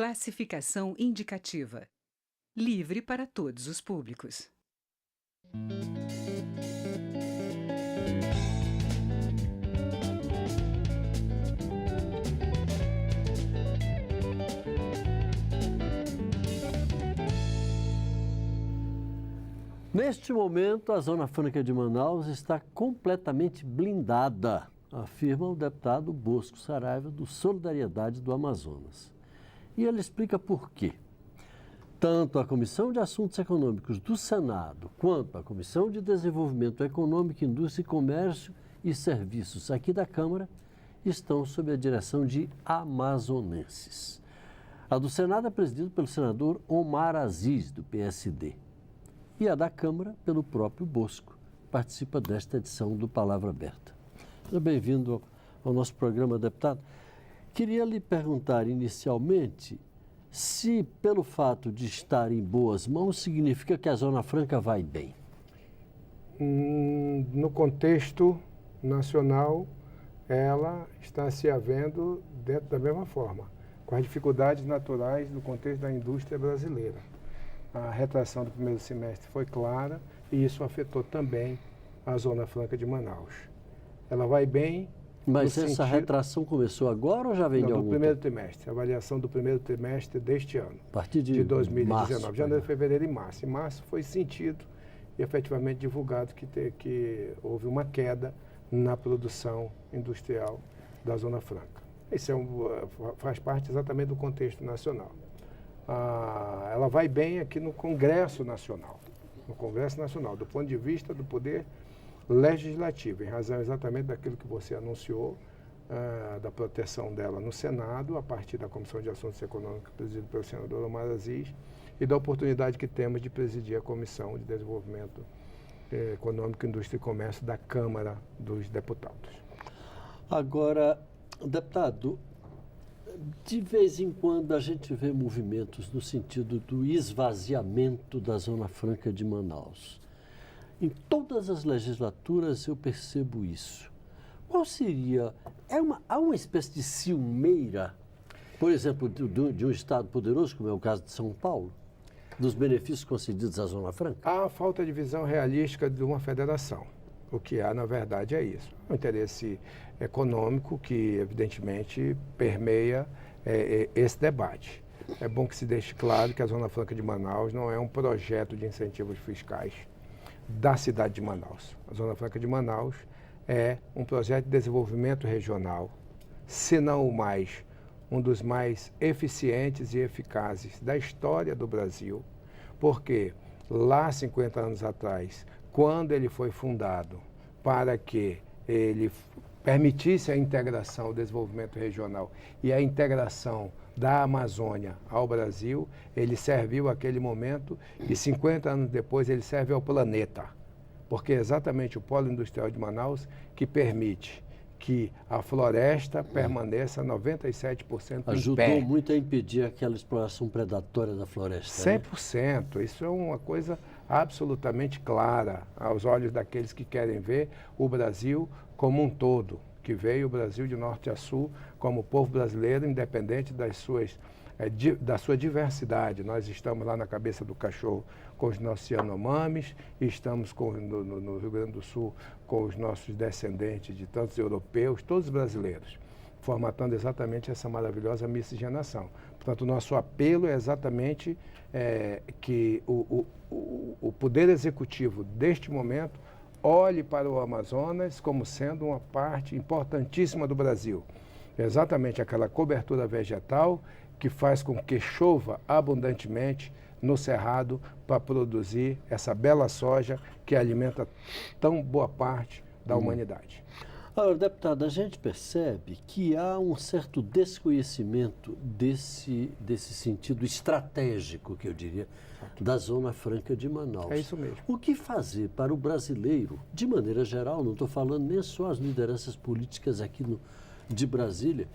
Classificação indicativa. Livre para todos os públicos. Neste momento, a Zona Franca de Manaus está completamente blindada, afirma o deputado Bosco Saraiva, do Solidariedade do Amazonas. E ele explica por quê. Tanto a Comissão de Assuntos Econômicos do Senado, quanto a Comissão de Desenvolvimento Econômico, Indústria, Comércio e Serviços aqui da Câmara estão sob a direção de amazonenses. A do Senado é presidida pelo senador Omar Aziz, do PSD. E a da Câmara, pelo próprio Bosco, participa desta edição do Palavra Aberta. Seja bem-vindo ao nosso programa, deputado. Queria lhe perguntar inicialmente se, pelo fato de estar em boas mãos, significa que a Zona Franca vai bem. No contexto nacional, ela está se havendo dentro da mesma forma, com as dificuldades naturais do contexto da indústria brasileira. A retração do primeiro semestre foi clara e isso afetou também a Zona Franca de Manaus. Ela vai bem. Mas essa retração começou agora ou já vem de algum tempo? No primeiro trimestre, a avaliação do primeiro trimestre deste ano. A partir de 2019, março, janeiro, fevereiro e março. Em março foi sentido e efetivamente divulgado que houve uma queda na produção industrial da Zona Franca. Isso faz parte exatamente do contexto nacional. Ela vai bem aqui no Congresso Nacional, do ponto de vista do poder legislativo, em razão exatamente daquilo que você anunciou, da proteção dela no Senado, a partir da Comissão de Assuntos Econômicos, presidida pelo senador Omar Aziz, e da oportunidade que temos de presidir a Comissão de Desenvolvimento Econômico, Indústria e Comércio da Câmara dos Deputados. Agora, deputado, de vez em quando a gente vê movimentos no sentido do esvaziamento da Zona Franca de Manaus. Em todas as legislaturas eu percebo isso. Qual seria? Há uma espécie de ciumeira, por exemplo, de um Estado poderoso, como é o caso de São Paulo, dos benefícios concedidos à Zona Franca? Há falta de visão realística de uma federação. O que há, na verdade, é isso. Um interesse econômico que, evidentemente, permeia esse debate. É bom que se deixe claro que a Zona Franca de Manaus não é um projeto de incentivos fiscais da cidade de Manaus. A Zona Franca de Manaus é um projeto de desenvolvimento regional, se não o mais, um dos mais eficientes e eficazes da história do Brasil, porque lá, 50 anos atrás, quando ele foi fundado para que ele permitisse a integração, o desenvolvimento regional e a integração da Amazônia ao Brasil, ele serviu aquele momento e 50 anos depois ele serve ao planeta, porque é exatamente o polo industrial de Manaus que permite que a floresta permaneça 97% em pé. Ajudou muito a impedir aquela exploração predatória da floresta. 100%. Né? Isso é uma coisa absolutamente clara aos olhos daqueles que querem ver o Brasil como um todo, que veio o Brasil de norte a sul como povo brasileiro, independente da sua diversidade. Nós estamos lá na cabeça do cachorro com os nossos Yanomamis, e estamos no Rio Grande do Sul com os nossos descendentes de tantos europeus, todos brasileiros, formatando exatamente essa maravilhosa miscigenação. Portanto, o nosso apelo é exatamente que o Poder Executivo deste momento olhe para o Amazonas como sendo uma parte importantíssima do Brasil. É exatamente aquela cobertura vegetal que faz com que chova abundantemente no Cerrado para produzir essa bela soja que alimenta tão boa parte da humanidade. Agora, deputado, a gente percebe que há um certo desconhecimento desse sentido estratégico, que eu diria, da Zona Franca de Manaus. É isso mesmo. O que fazer para o brasileiro, de maneira geral, não estou falando nem só as lideranças políticas aqui de Brasília,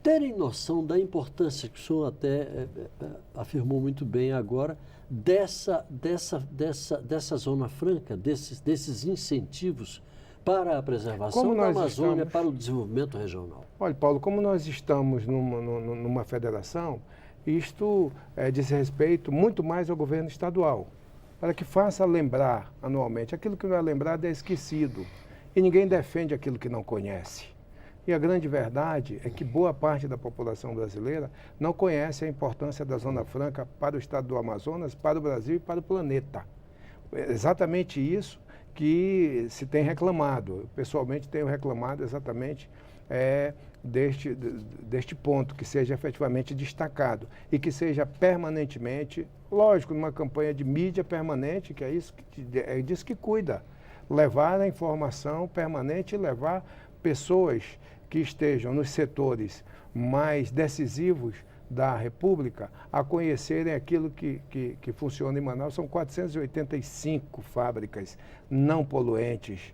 terem noção da importância, que o senhor até afirmou muito bem agora, dessa Zona Franca, desses incentivos para a preservação da Amazônia, para o desenvolvimento regional? Olha, Paulo, como nós estamos numa federação, Isto diz respeito muito mais ao governo estadual, para que faça lembrar anualmente. Aquilo que não é lembrado é esquecido. E ninguém defende aquilo que não conhece. E a grande verdade é que boa parte da população brasileira não conhece a importância da Zona Franca para o estado do Amazonas, para o Brasil e para o planeta. É exatamente isso que se tem reclamado. Eu, pessoalmente, tenho reclamado exatamente deste ponto, que seja efetivamente destacado e que seja permanentemente, lógico, numa campanha de mídia permanente, que é isso é disso que cuida, levar a informação permanente e levar pessoas que estejam nos setores mais decisivos da República a conhecerem aquilo que funciona em Manaus. São 485 fábricas não poluentes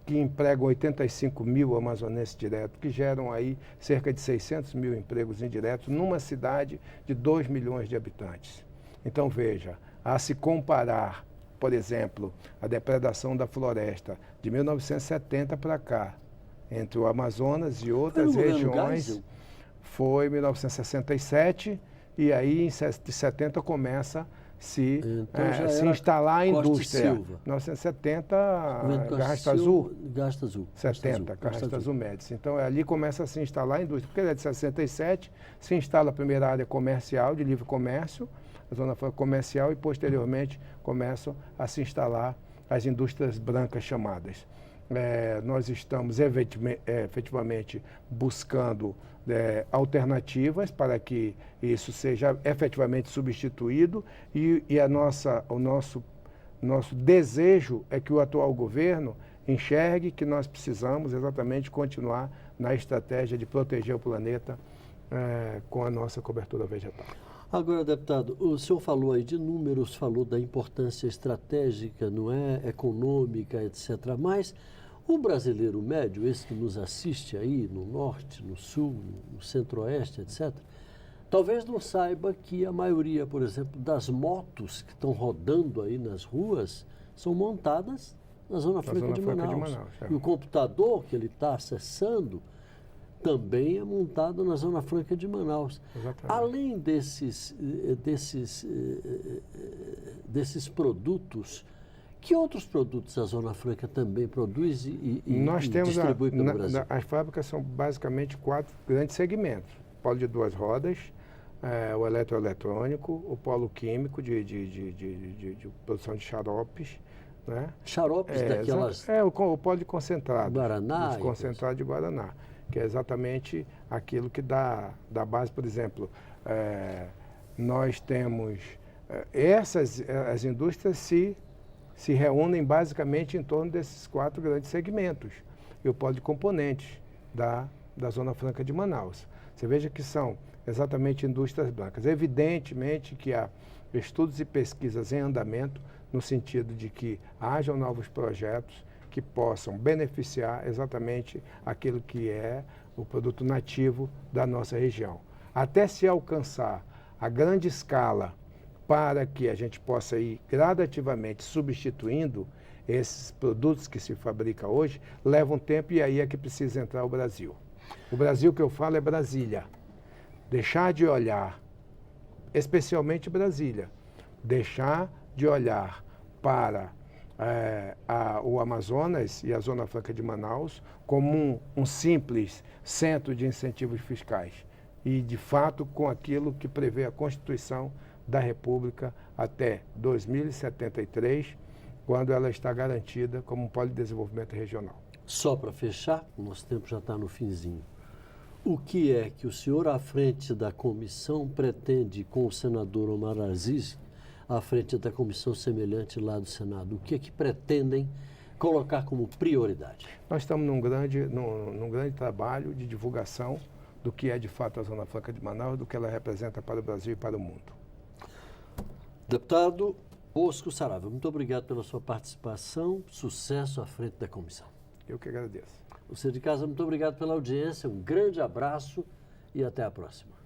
que empregam 85 mil amazonenses diretos, que geram aí cerca de 600 mil empregos indiretos numa cidade de 2 milhões de habitantes. Então, veja, a se comparar, por exemplo, a depredação da floresta de 1970 para cá, entre o Amazonas e outras regiões, foi 1967, e aí em 70 começa se instalar a indústria. 1970, Garrasto Azul. 70, Garrasto Azul Médici. Então, ali começa a se instalar a indústria. Porque é de 67, se instala a primeira área comercial, de livre comércio, a zona comercial, e posteriormente começam a se instalar as indústrias brancas chamadas. Nós estamos efetivamente buscando alternativas para que isso seja efetivamente substituído e o nosso desejo é que o atual governo enxergue que nós precisamos exatamente continuar na estratégia de proteger o planeta com a nossa cobertura vegetal. Agora, deputado, o senhor falou aí de números, falou da importância estratégica, não é, econômica, etc., mas o brasileiro médio, esse que nos assiste aí no norte, no sul, no centro-oeste, etc., talvez não saiba que a maioria, por exemplo, das motos que estão rodando aí nas ruas são montadas na Zona Franca de Manaus. E o computador que ele está acessando também é montado na Zona Franca de Manaus. Exatamente. Além desses produtos, que outros produtos a Zona Franca também produz e distribui pelo Brasil? As fábricas são basicamente 4 grandes segmentos. O polo de 2 rodas, o eletroeletrônico, o polo químico de produção de xaropes. Né? Xaropes daquelas... O polo de concentrado. Guaraná. Concentrado de Guaraná, que é exatamente aquilo que dá base, por exemplo, nós temos... as indústrias se reúnem basicamente em torno desses 4 grandes segmentos. E o polo de componentes da Zona Franca de Manaus. Você veja que são exatamente indústrias brancas. Evidentemente que há estudos e pesquisas em andamento no sentido de que hajam novos projetos que possam beneficiar exatamente aquilo que é o produto nativo da nossa região. Até se alcançar a grande escala para que a gente possa ir gradativamente substituindo esses produtos que se fabricam hoje, leva um tempo e aí é que precisa entrar o Brasil. O Brasil que eu falo é Brasília. Deixar de olhar, especialmente Brasília, deixar de olhar para o Amazonas e a Zona Franca de Manaus como um simples centro de incentivos fiscais e, de fato, com aquilo que prevê a Constituição da República até 2073, quando ela está garantida como um polo de desenvolvimento regional. Só para fechar, o nosso tempo já está no finzinho. O que é que o senhor, à frente da comissão, pretende com o senador Omar Aziz, à frente da comissão semelhante lá do Senado? O que é que pretendem colocar como prioridade? Nós estamos num grande trabalho de divulgação do que é de fato a Zona Franca de Manaus, do que ela representa para o Brasil e para o mundo. Deputado Bosco Saraiva, muito obrigado pela sua participação, sucesso à frente da comissão. Eu que agradeço. Você de casa, muito obrigado pela audiência, um grande abraço e até a próxima.